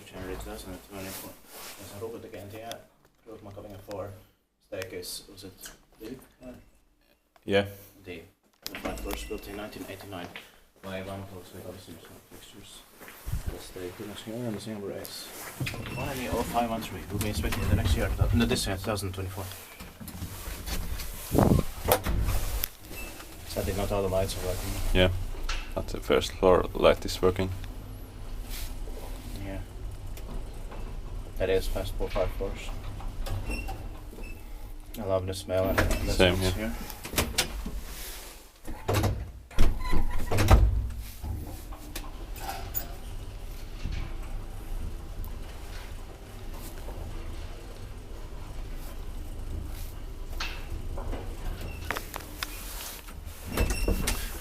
January 2024. There's a Ruukuntekijäntie, Ruukuntekijäntie 4 staircase, was it deep? Yeah. The front doors built in 1989 by Valmet Otis with obviously some fixtures. That's the goodness here and the same race. 10513 will be inspected in the next year, no, this year, 2024. Sadly, not all the lights are working. Yeah. But the first floor light is working. Yeah. That is past 5 floors. I love the smell and the Same, sounds yeah. here.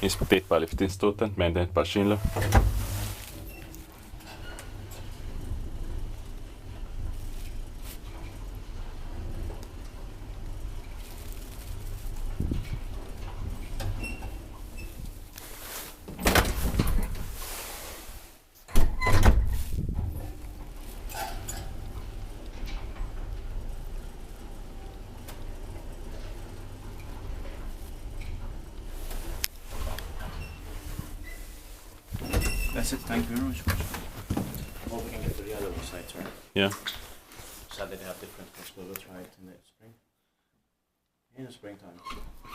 Inspected by lifting student, maintained by Schindler. That's it, thank you very much. Well, we can get to the other sites, right? Yeah. Sadly, they have different ones, but we'll try it in the spring. In the springtime.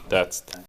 That's